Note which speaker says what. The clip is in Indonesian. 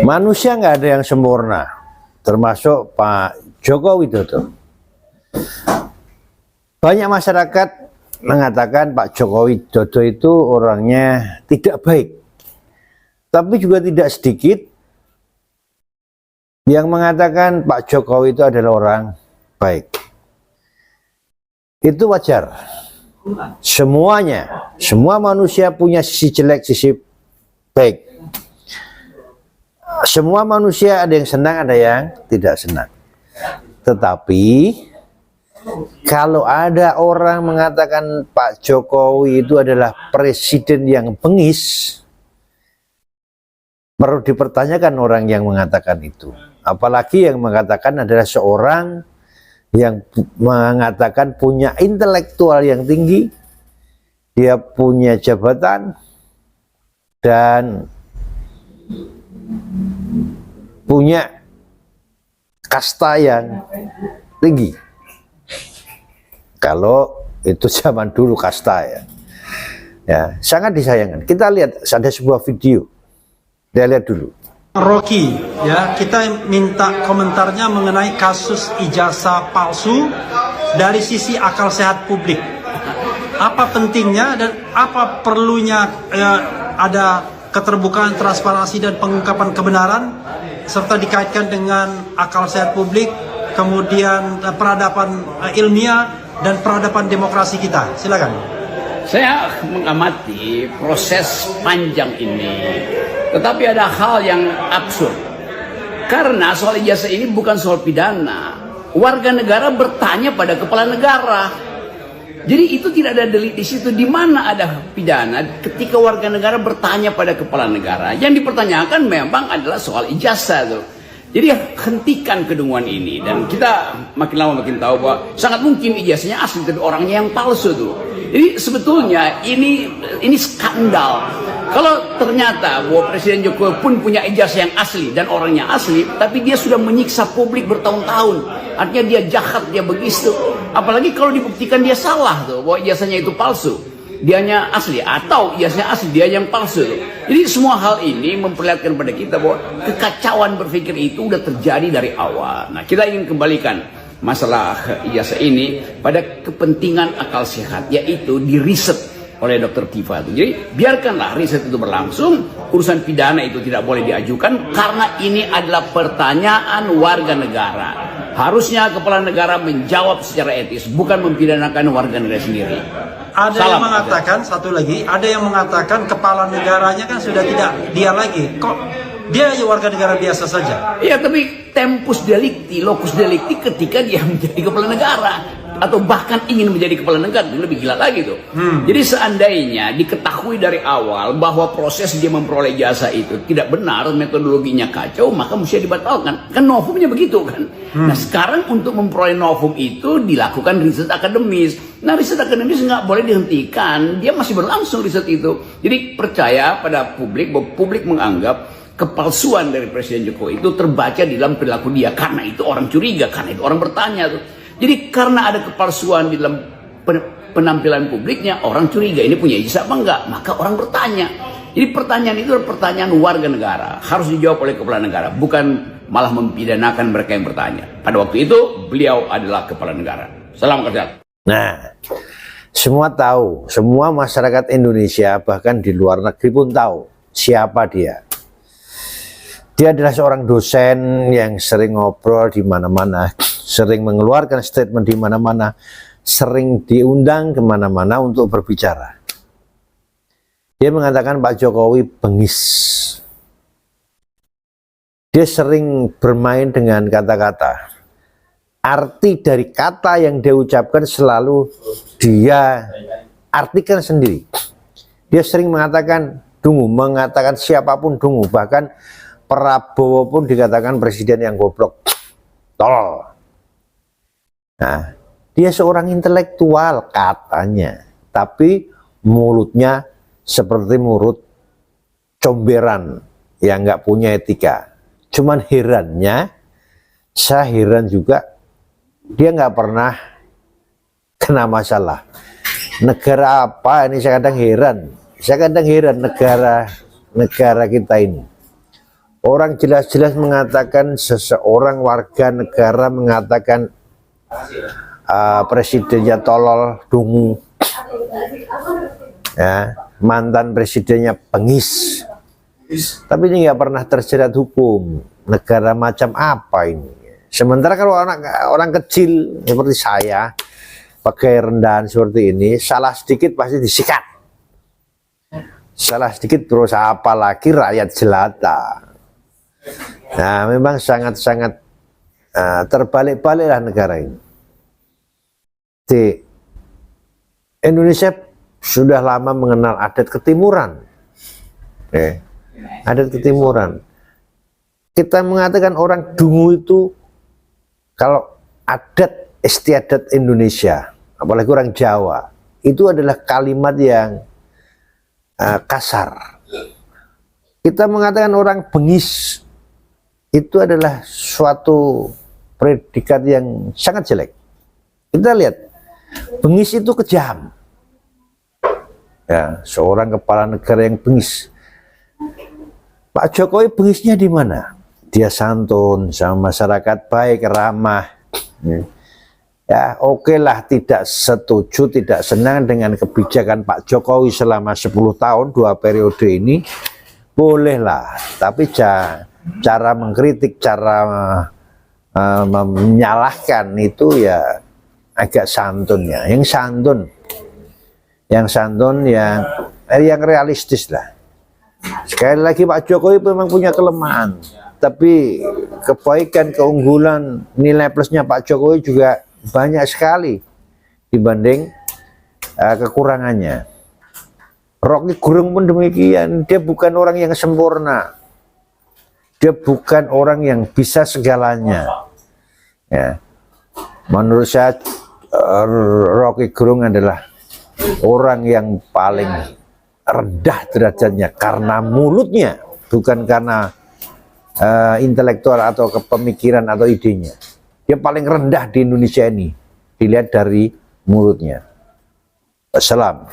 Speaker 1: Manusia nggak ada yang sempurna, termasuk Pak Joko Widodo. Banyak masyarakat mengatakan Pak Joko Widodo itu orangnya tidak baik, tapi juga tidak sedikit yang mengatakan Pak Jokowi itu adalah orang baik. Itu wajar. Semuanya, semua manusia punya sisi jelek, sisi baik. Semua manusia ada yang senang, ada yang tidak senang. Tetapi kalau ada orang mengatakan Pak Jokowi itu adalah presiden yang bengis, perlu dipertanyakan orang yang mengatakan itu. Apalagi yang mengatakan adalah seorang yang mengatakan punya intelektual yang tinggi, dia punya jabatan, dan punya kasta yang tinggi. Kalau itu zaman dulu kasta ya, sangat disayangkan. Kita lihat ada sebuah video, kita lihat dulu.
Speaker 2: Rocky, ya, kita minta komentarnya mengenai kasus ijazah palsu dari sisi akal sehat publik. Apa pentingnya dan apa perlunya ada keterbukaan, transparansi dan pengungkapan kebenaran serta dikaitkan dengan akal sehat publik, kemudian peradaban ilmiah dan peradaban demokrasi kita. Silakan.
Speaker 3: Saya mengamati proses panjang ini, tetapi ada hal yang absurd. Karena soal ijazah ini bukan soal pidana. Warga negara bertanya pada kepala negara. Jadi itu tidak ada delik di situ. Di mana ada pidana ketika warga negara bertanya pada kepala negara? Yang dipertanyakan memang adalah soal ijazah tuh. Jadi hentikan kedunguan ini, dan kita makin lama makin tahu bahwa sangat mungkin ijazahnya asli tapi orangnya yang palsu tuh. Jadi sebetulnya ini skandal. Kalau ternyata bahwa Presiden Jokowi pun punya ijazah yang asli dan orangnya asli, tapi dia sudah menyiksa publik bertahun-tahun. Artinya dia jahat, dia begitu. Apalagi kalau dibuktikan dia salah tuh, bahwa ijazahnya itu palsu, dianya asli, atau ijazahnya asli, dia yang palsu tuh. Jadi semua hal ini memperlihatkan pada kita bahwa kekacauan berpikir itu udah terjadi dari awal. Nah, kita ingin kembalikan masalah ijazah ini pada kepentingan akal sehat, yaitu diriset oleh Dr. Tifa. Jadi biarkanlah riset itu berlangsung. Urusan pidana itu tidak boleh diajukan karena ini adalah pertanyaan warga negara. Harusnya kepala negara menjawab secara etis, bukan mempidanakan warga negara sendiri.
Speaker 2: Ada yang mengatakan, satu lagi, ada yang mengatakan kepala negaranya kan sudah tidak dia lagi. Kok dia warga negara biasa saja?
Speaker 3: Iya, tapi tempus delicti, locus delicti ketika dia menjadi kepala negara, atau bahkan ingin menjadi kepala negara, itu lebih gila lagi tuh. Jadi seandainya diketahui dari awal bahwa proses dia memperoleh jasa itu tidak benar, metodologinya kacau, maka mesti dibatalkan. Kan novumnya begitu kan. Nah sekarang untuk memperoleh novum itu dilakukan riset akademis. Nah riset akademis nggak boleh dihentikan, dia masih berlangsung riset itu. Jadi percaya pada publik bahwa publik menganggap kepalsuan dari Presiden Jokowi itu terbaca di dalam perilaku dia, karena itu orang curiga, karena itu orang bertanya tuh. Jadi karena ada kepalsuan di dalam penampilan publiknya, orang curiga ini punya ijazah apa enggak, maka orang bertanya. Jadi pertanyaan itu adalah pertanyaan warga negara, harus dijawab oleh kepala negara, bukan malah mempidanakan mereka yang bertanya. Pada waktu itu beliau adalah kepala negara. Salam kerja.
Speaker 1: Nah, semua tahu, semua masyarakat Indonesia bahkan di luar negeri pun tahu siapa dia. Dia adalah seorang dosen yang sering ngobrol di mana-mana, sering mengeluarkan statement di mana-mana, sering diundang kemana-mana untuk berbicara. Dia mengatakan Pak Jokowi bengis. Dia sering bermain dengan kata-kata. Arti dari kata yang dia ucapkan selalu dia artikan sendiri. Dia sering mengatakan dungu, mengatakan siapapun dungu, bahkan Prabowo pun dikatakan presiden yang goblok, tolol. Nah, dia seorang intelektual katanya, tapi mulutnya seperti mulut comberan yang nggak punya etika. Cuman herannya, saya heran juga, dia nggak pernah kena masalah. Negara apa ini, saya kadang heran negara kita ini. Orang jelas-jelas mengatakan, seseorang warga negara mengatakan presidennya tolol, dungu, ya, mantan presidennya pengis. Tapi ini nggak pernah terjerat hukum. Negara macam apa ini? Sementara kalau orang kecil seperti saya, pakai rendahan seperti ini, salah sedikit pasti disikat. Salah sedikit terus apalagi rakyat jelata. Nah, memang sangat-sangat terbalik-baliklah negara ini. Di Indonesia sudah lama mengenal adat ketimuran. Adat ketimuran. Kita mengatakan orang dungu itu, kalau adat istiadat Indonesia, apalagi orang Jawa, itu adalah kalimat yang kasar. Kita mengatakan orang bengis, itu adalah suatu predikat yang sangat jelek. Kita lihat, bengis itu kejam. Ya, seorang kepala negara yang bengis. Pak Jokowi bengisnya di mana? Dia santun sama masyarakat, baik, ramah. Ya, oke lah, tidak setuju, tidak senang dengan kebijakan Pak Jokowi selama 10 tahun, 2 periode ini, bolehlah. Tapi cara mengkritik, cara menyalahkan itu ya agak santun ya. Yang santun, yang realistis lah. Sekali lagi Pak Jokowi memang punya kelemahan, tapi kebaikan, keunggulan, nilai plusnya Pak Jokowi juga banyak sekali dibanding kekurangannya. Rocky Gerung pun demikian, dia bukan orang yang sempurna, dia bukan orang yang bisa segalanya. Ya. Menurut saya Rocky Gerung adalah orang yang paling rendah derajatnya karena mulutnya, bukan karena intelektual atau kepemikiran atau idenya. Dia paling rendah di Indonesia ini, dilihat dari mulutnya. Wassalam.